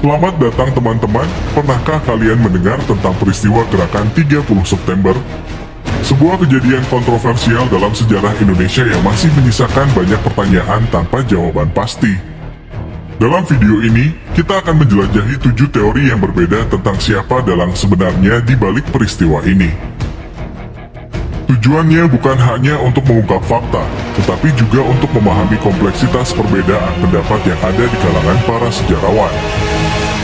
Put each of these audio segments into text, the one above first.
Selamat datang teman-teman, pernahkah kalian mendengar tentang peristiwa gerakan 30 September? Sebuah kejadian kontroversial dalam sejarah Indonesia yang masih menyisakan banyak pertanyaan tanpa jawaban pasti. Dalam video ini, kita akan menjelajahi 7 teori yang berbeda tentang siapa dalang sebenarnya di balik peristiwa ini. Tujuannya bukan hanya untuk mengungkap fakta, tetapi juga untuk memahami kompleksitas perbedaan pendapat yang ada di kalangan para sejarawan.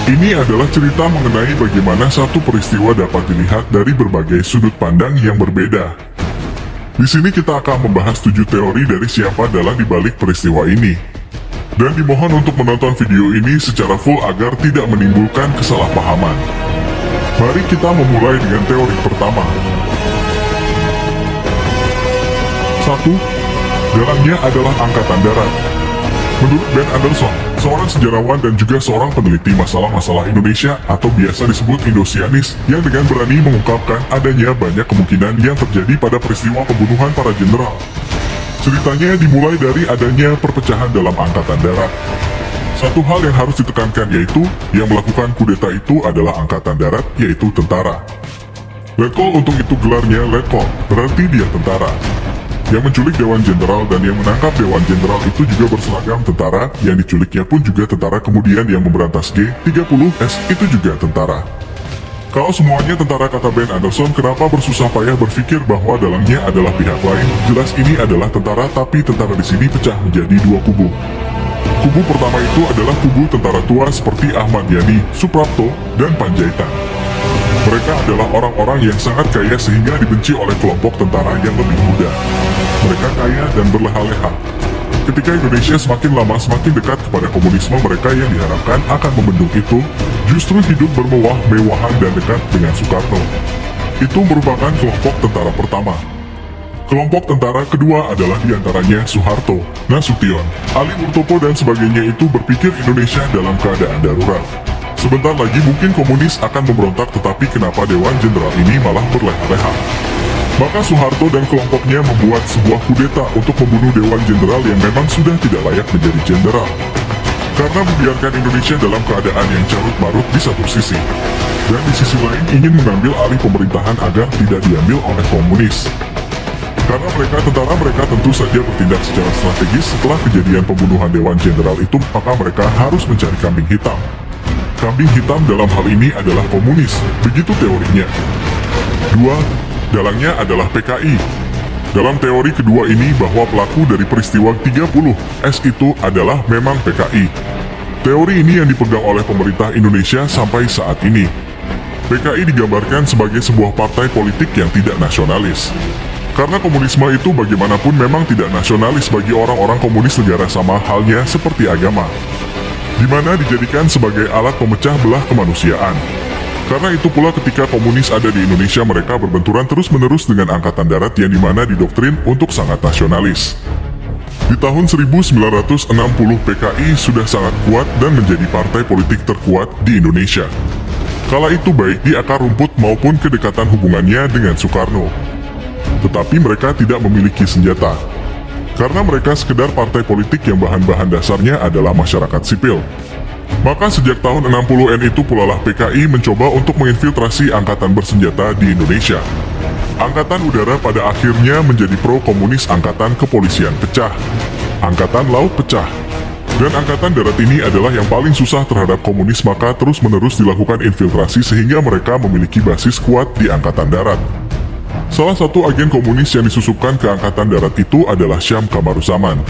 Ini adalah cerita mengenai bagaimana satu peristiwa dapat dilihat dari berbagai sudut pandang yang berbeda. Di sini kita akan membahas 7 teori dari siapa dalang di balik peristiwa ini. Dan dimohon untuk menonton video ini secara full agar tidak menimbulkan kesalahpahaman. Mari kita memulai dengan teori pertama. 1. Dalangnya adalah Angkatan Darat. Menurut Ben Anderson, seorang sejarawan dan juga seorang peneliti masalah-masalah Indonesia atau biasa disebut Indosianis, yang dengan berani mengungkapkan adanya banyak kemungkinan yang terjadi pada peristiwa pembunuhan para jenderal. Ceritanya dimulai dari adanya perpecahan dalam Angkatan Darat. Satu hal yang harus ditekankan yaitu, yang melakukan kudeta itu adalah Angkatan Darat, yaitu tentara. Letkol untuk itu gelarnya Letkol, berarti dia tentara. Yang menculik Dewan Jenderal dan yang menangkap Dewan Jenderal itu juga berseragam tentara, yang diculiknya pun juga tentara, kemudian yang memberantas G30S itu juga tentara. Kalau semuanya tentara, kata Ben Anderson, kenapa bersusah payah berpikir bahwa dalangnya adalah pihak lain? Jelas ini adalah tentara, tapi tentara di sini pecah menjadi dua kubu. Kubu pertama itu adalah kubu tentara tua seperti Ahmad Yani, Suprapto, dan Panjaitan. Mereka adalah orang-orang yang sangat kaya sehingga dibenci oleh kelompok tentara yang lebih muda. Mereka kaya dan berleha-leha. Ketika Indonesia semakin lama semakin dekat kepada komunisme, mereka yang diharapkan akan membendung itu justru hidup bermewah-mewahan dan dekat dengan Soekarno. Itu merupakan kelompok tentara pertama. Kelompok tentara kedua adalah diantaranya Soeharto, Nasution, Ali Murtopo dan sebagainya itu berpikir Indonesia dalam keadaan darurat. Sebentar lagi mungkin komunis akan memberontak, tetapi kenapa Dewan Jenderal ini malah berleha-leha? Maka Soeharto dan kelompoknya membuat sebuah kudeta untuk membunuh Dewan Jenderal yang memang sudah tidak layak menjadi jenderal. Karena membiarkan Indonesia dalam keadaan yang carut-marut di satu sisi, dan di sisi lain ingin mengambil alih pemerintahan agar tidak diambil oleh komunis. Karena tentara mereka tentu saja bertindak secara strategis setelah kejadian pembunuhan Dewan Jenderal itu, maka mereka harus mencari kambing hitam. Kambing hitam dalam hal ini adalah komunis, begitu teorinya. 2. Dalangnya adalah PKI. Dalam teori kedua ini bahwa pelaku dari peristiwa 30S itu adalah memang PKI. Teori ini yang dipegang oleh pemerintah Indonesia sampai saat ini. PKI digambarkan sebagai sebuah partai politik yang tidak nasionalis. Karena komunisme itu bagaimanapun memang tidak nasionalis bagi orang-orang komunis negara, sama halnya seperti agama, di mana dijadikan sebagai alat pemecah belah kemanusiaan. Karena itu pula ketika komunis ada di Indonesia, mereka berbenturan terus-menerus dengan Angkatan Darat yang dimana didoktrin untuk sangat nasionalis. Di tahun 1960 PKI sudah sangat kuat dan menjadi partai politik terkuat di Indonesia. Kala itu baik di akar rumput maupun kedekatan hubungannya dengan Soekarno. Tetapi mereka tidak memiliki senjata. Karena mereka sekedar partai politik yang bahan-bahan dasarnya adalah masyarakat sipil. Maka sejak tahun 60-an itu pula lah PKI mencoba untuk menginfiltrasi angkatan bersenjata di Indonesia. Angkatan udara pada akhirnya menjadi pro-komunis, angkatan kepolisian pecah, angkatan laut pecah, dan angkatan darat ini adalah yang paling susah terhadap komunis, maka terus-menerus dilakukan infiltrasi sehingga mereka memiliki basis kuat di angkatan darat. Salah satu agen komunis yang disusupkan ke angkatan darat itu adalah Syam Kamaruzaman.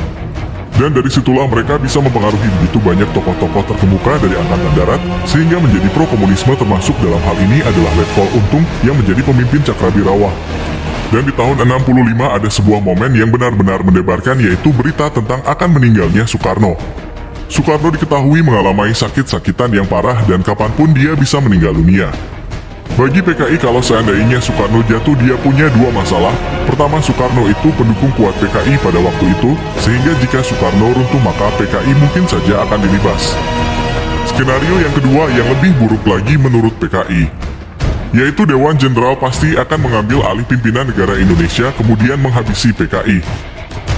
Dan dari situlah mereka bisa mempengaruhi begitu banyak tokoh-tokoh terkemuka dari angkatan darat, sehingga menjadi pro-komunisme, termasuk dalam hal ini adalah Letkol Untung yang menjadi pemimpin Cakrabirawah. Dan di tahun 65 ada sebuah momen yang benar-benar mendebarkan, yaitu berita tentang akan meninggalnya Soekarno. Soekarno diketahui mengalami sakit-sakitan yang parah dan kapanpun dia bisa meninggal dunia. Bagi PKI, kalau seandainya Soekarno jatuh, dia punya dua masalah. Pertama, Soekarno itu pendukung kuat PKI pada waktu itu, sehingga jika Soekarno runtuh maka PKI mungkin saja akan dilibas. Skenario yang kedua yang lebih buruk lagi menurut PKI, yaitu Dewan Jenderal pasti akan mengambil alih pimpinan negara Indonesia kemudian menghabisi PKI.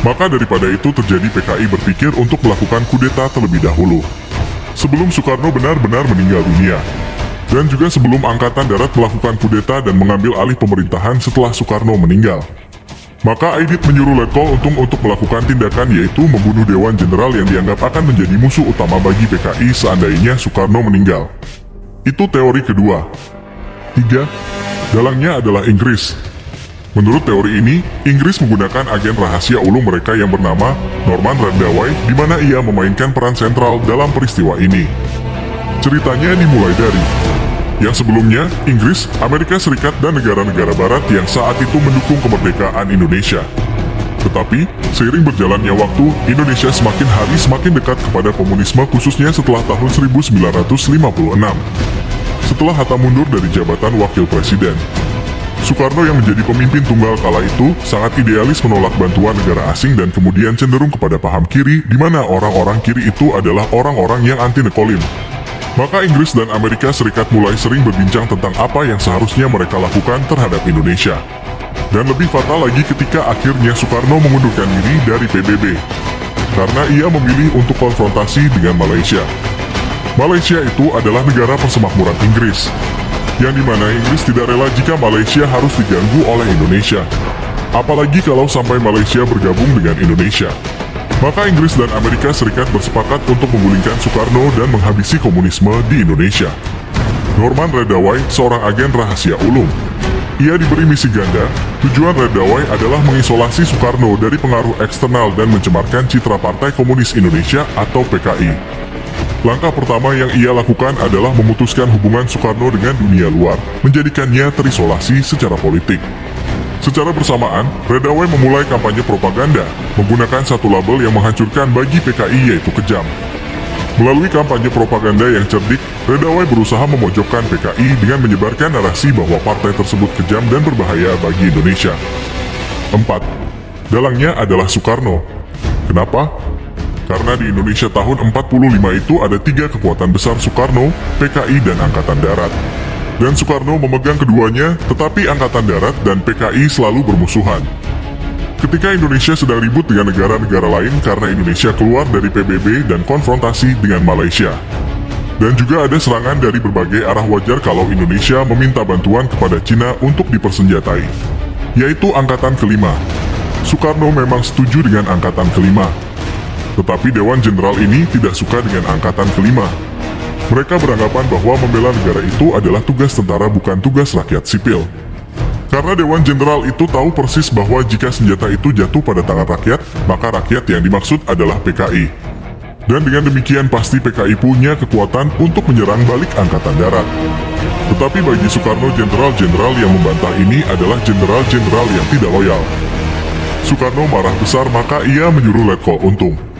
Maka daripada itu terjadi, PKI berpikir untuk melakukan kudeta terlebih dahulu. sebelum Soekarno benar-benar meninggal dunia. Dan juga sebelum Angkatan Darat melakukan kudeta dan mengambil alih pemerintahan setelah Soekarno meninggal. Maka Aidit menyuruh Letkol Untung untuk melakukan tindakan yaitu membunuh Dewan Jenderal yang dianggap akan menjadi musuh utama bagi PKI seandainya Soekarno meninggal. Itu teori kedua. 3. Dalangnya adalah Inggris. Menurut teori ini, Inggris menggunakan agen rahasia ulung mereka yang bernama Norman Randaway di mana ia memainkan peran sentral dalam peristiwa ini. Ceritanya dimulai dari yang sebelumnya, Inggris, Amerika Serikat, dan negara-negara barat yang saat itu mendukung kemerdekaan Indonesia. Tetapi, seiring berjalannya waktu, Indonesia semakin hari semakin dekat kepada komunisme khususnya setelah tahun 1956. Setelah Hatta mundur dari jabatan wakil presiden. Soekarno yang menjadi pemimpin tunggal kala itu sangat idealis menolak bantuan negara asing dan kemudian cenderung kepada paham kiri di mana orang-orang kiri itu adalah orang-orang yang anti-nekolim. Maka Inggris dan Amerika Serikat mulai sering berbincang tentang apa yang seharusnya mereka lakukan terhadap Indonesia. Dan lebih fatal lagi ketika akhirnya Soekarno mengundurkan diri dari PBB. Karena ia memilih untuk konfrontasi dengan Malaysia. Malaysia itu adalah negara persemakmuran Inggris. Yang dimana Inggris tidak rela jika Malaysia harus diganggu oleh Indonesia. Apalagi kalau sampai Malaysia bergabung dengan Indonesia. Maka Inggris dan Amerika Serikat bersepakat untuk menggulingkan Soekarno dan menghabisi komunisme di Indonesia. Norman Randaway, seorang agen rahasia ulung. Ia diberi misi ganda, tujuan Randaway adalah mengisolasi Soekarno dari pengaruh eksternal dan mencemarkan citra Partai Komunis Indonesia atau PKI. Langkah pertama yang ia lakukan adalah memutuskan hubungan Soekarno dengan dunia luar, menjadikannya terisolasi secara politik. Secara bersamaan, Randaway memulai kampanye propaganda, menggunakan satu label yang menghancurkan bagi PKI yaitu kejam. Melalui kampanye propaganda yang cerdik, Randaway berusaha memojokkan PKI dengan menyebarkan narasi bahwa partai tersebut kejam dan berbahaya bagi Indonesia. 4. Dalangnya adalah Soekarno. Kenapa? Karena di Indonesia tahun 45 itu ada 3 kekuatan besar Soekarno, PKI, dan Angkatan Darat. Dan Soekarno memegang keduanya, tetapi Angkatan Darat dan PKI selalu bermusuhan. Ketika Indonesia sedang ribut dengan negara-negara lain karena Indonesia keluar dari PBB dan konfrontasi dengan Malaysia. Dan juga ada serangan dari berbagai arah wajar kalau Indonesia meminta bantuan kepada Cina untuk dipersenjatai. Yaitu Angkatan Kelima. Soekarno memang setuju dengan Angkatan Kelima. Tetapi Dewan Jenderal ini tidak suka dengan Angkatan Kelima. Mereka beranggapan bahwa membela negara itu adalah tugas tentara bukan tugas rakyat sipil. Karena Dewan Jenderal itu tahu persis bahwa jika senjata itu jatuh pada tangan rakyat, maka rakyat yang dimaksud adalah PKI. Dan dengan demikian pasti PKI punya kekuatan untuk menyerang balik Angkatan Darat. Tetapi bagi Soekarno, jenderal-jenderal yang membantah ini adalah jenderal-jenderal yang tidak loyal. Soekarno marah besar maka ia menyuruh Letkol Untung.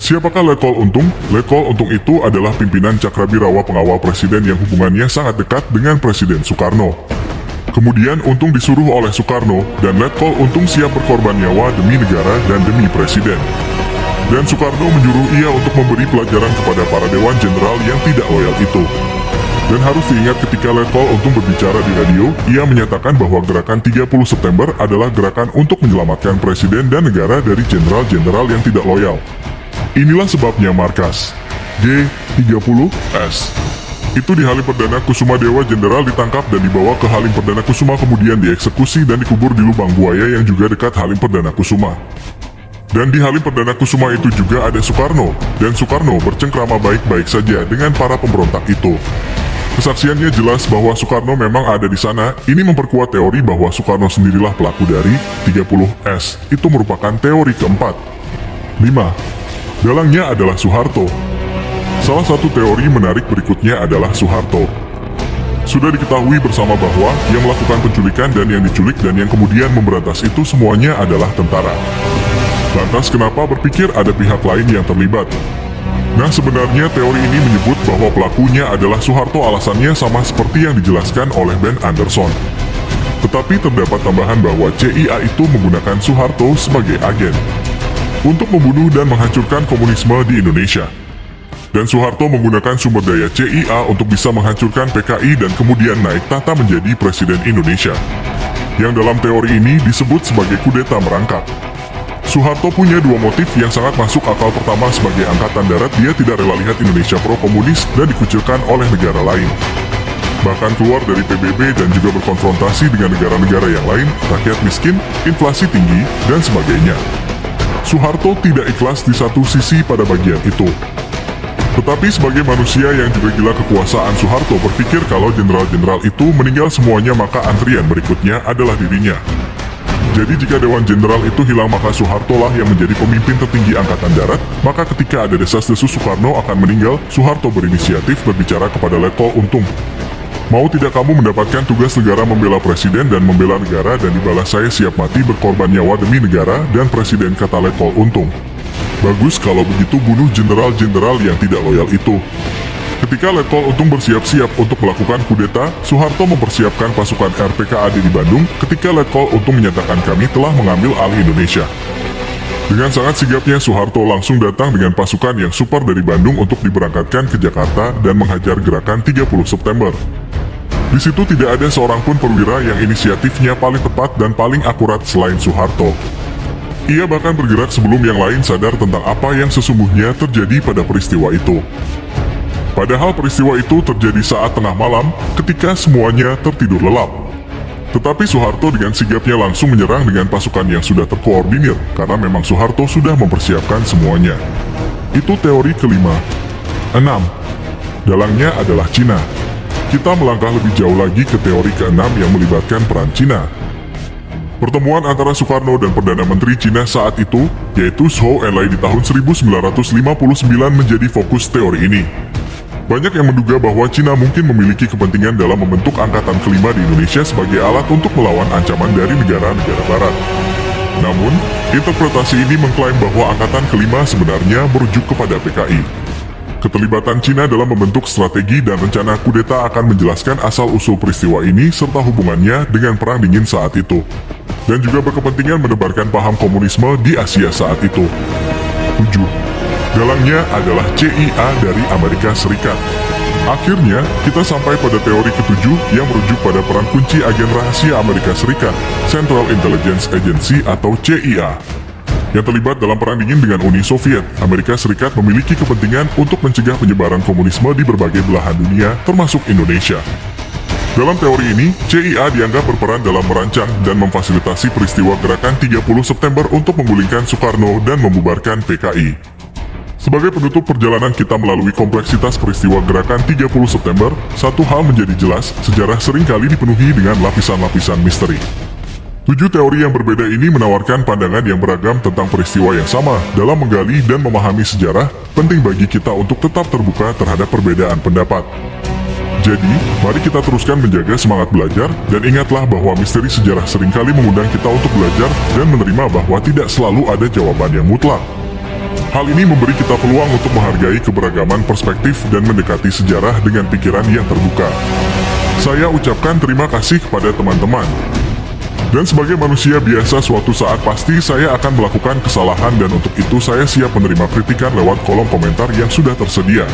Siapakah Letkol Untung? Letkol Untung itu adalah pimpinan Cakrabirawa pengawal presiden yang hubungannya sangat dekat dengan Presiden Soekarno. Kemudian Untung disuruh oleh Soekarno dan Letkol Untung siap berkorban nyawa demi negara dan demi presiden. Dan Soekarno menyuruh ia untuk memberi pelajaran kepada para Dewan Jenderal yang tidak loyal itu. Dan harus diingat ketika Letkol Untung berbicara di radio, ia menyatakan bahwa gerakan 30 September adalah gerakan untuk menyelamatkan presiden dan negara dari jenderal-jenderal yang tidak loyal. Inilah sebabnya markas G30S itu di Halim Perdana Kusuma Dewa Jenderal ditangkap dan dibawa ke Halim Perdana Kusuma kemudian dieksekusi dan dikubur di lubang buaya yang juga dekat Halim Perdana Kusuma. Dan di Halim Perdana Kusuma itu juga ada Soekarno, dan Soekarno bercengkrama baik-baik saja dengan para pemberontak itu. Kesaksiannya jelas bahwa Soekarno memang ada di sana. Ini memperkuat teori bahwa Soekarno sendirilah pelaku dari 30S. Itu merupakan teori keempat. 5. Dalangnya adalah Soeharto. Salah satu teori menarik berikutnya adalah Soeharto. Sudah diketahui bersama bahwa yang melakukan penculikan dan yang diculik dan yang kemudian memberantas itu semuanya adalah tentara. Lantas kenapa berpikir ada pihak lain yang terlibat? Nah, sebenarnya teori ini menyebut bahwa pelakunya adalah Soeharto, alasannya sama seperti yang dijelaskan oleh Ben Anderson. Tetapi terdapat tambahan bahwa CIA itu menggunakan Soeharto sebagai agen untuk membunuh dan menghancurkan komunisme di Indonesia. Dan Soeharto menggunakan sumber daya CIA untuk bisa menghancurkan PKI dan kemudian naik tahta menjadi Presiden Indonesia. Yang dalam teori ini disebut sebagai kudeta merangkap. Soeharto punya dua motif yang sangat masuk akal. Pertama, sebagai angkatan darat, dia tidak rela lihat Indonesia pro-komunis dan dikucilkan oleh negara lain. Bahkan keluar dari PBB dan juga berkonfrontasi dengan negara-negara yang lain, rakyat miskin, inflasi tinggi, dan sebagainya. Soeharto tidak ikhlas di satu sisi pada bagian itu. Tetapi sebagai manusia yang juga gila kekuasaan, Soeharto berpikir kalau jenderal-jenderal itu meninggal semuanya, maka antrian berikutnya adalah dirinya. Jadi jika Dewan Jenderal itu hilang, maka Soeharto lah yang menjadi pemimpin tertinggi Angkatan Darat. Maka ketika ada desas-desus Soekarno akan meninggal, Soeharto berinisiatif berbicara kepada Letkol Untung. Mau tidak kamu mendapatkan tugas negara membela presiden dan membela negara, dan dibalas saya siap mati berkorban nyawa demi negara dan presiden, kata Letkol Untung. Bagus kalau begitu, bunuh jenderal-jenderal yang tidak loyal itu. Ketika Letkol Untung bersiap-siap untuk melakukan kudeta, Soeharto mempersiapkan pasukan RPKAD di Bandung. Ketika Letkol Untung menyatakan kami telah mengambil alih Indonesia. Dengan sangat sigapnya, Soeharto langsung datang dengan pasukan yang super dari Bandung untuk diberangkatkan ke Jakarta dan menghajar gerakan 30 September. Di situ tidak ada seorang pun perwira yang inisiatifnya paling tepat dan paling akurat selain Soeharto. Ia bahkan bergerak sebelum yang lain sadar tentang apa yang sesungguhnya terjadi pada peristiwa itu. Padahal peristiwa itu terjadi saat tengah malam, ketika semuanya tertidur lelap. Tetapi Soeharto dengan sigapnya langsung menyerang dengan pasukan yang sudah terkoordinir, karena memang Soeharto sudah mempersiapkan semuanya. Itu teori kelima. 6. Dalangnya adalah Cina. Kita melangkah lebih jauh lagi ke teori keenam yang melibatkan peran Cina. Pertemuan antara Soekarno dan Perdana Menteri Cina saat itu, yaitu Zhou Enlai di tahun 1959 menjadi fokus teori ini. Banyak yang menduga bahwa Cina mungkin memiliki kepentingan dalam membentuk Angkatan Kelima di Indonesia sebagai alat untuk melawan ancaman dari negara-negara barat. Namun, interpretasi ini mengklaim bahwa Angkatan Kelima sebenarnya merujuk kepada PKI. Keterlibatan Cina dalam membentuk strategi dan rencana kudeta akan menjelaskan asal-usul peristiwa ini serta hubungannya dengan Perang Dingin saat itu. Dan juga berkepentingan menebarkan paham komunisme di Asia saat itu. 7. Dalangnya adalah CIA dari Amerika Serikat. Akhirnya, kita sampai pada teori ketujuh yang merujuk pada peran kunci agen rahasia Amerika Serikat, Central Intelligence Agency atau CIA. Yang terlibat dalam Perang Dingin dengan Uni Soviet, Amerika Serikat memiliki kepentingan untuk mencegah penyebaran komunisme di berbagai belahan dunia, termasuk Indonesia. Dalam teori ini, CIA dianggap berperan dalam merancang dan memfasilitasi peristiwa gerakan 30 September untuk menggulingkan Soekarno dan membubarkan PKI. Sebagai penutup perjalanan kita melalui kompleksitas peristiwa gerakan 30 September, satu hal menjadi jelas, sejarah seringkali dipenuhi dengan lapisan-lapisan misteri. 7 teori yang berbeda ini menawarkan pandangan yang beragam tentang peristiwa yang sama. Dalam menggali dan memahami sejarah, penting bagi kita untuk tetap terbuka terhadap perbedaan pendapat. Jadi, mari kita teruskan menjaga semangat belajar, dan ingatlah bahwa misteri sejarah seringkali mengundang kita untuk belajar dan menerima bahwa tidak selalu ada jawaban yang mutlak. Hal ini memberi kita peluang untuk menghargai keberagaman perspektif dan mendekati sejarah dengan pikiran yang terbuka. Saya ucapkan terima kasih kepada teman-teman. Dan sebagai manusia biasa, suatu saat pasti saya akan melakukan kesalahan, dan untuk itu saya siap menerima kritikan lewat kolom komentar yang sudah tersedia.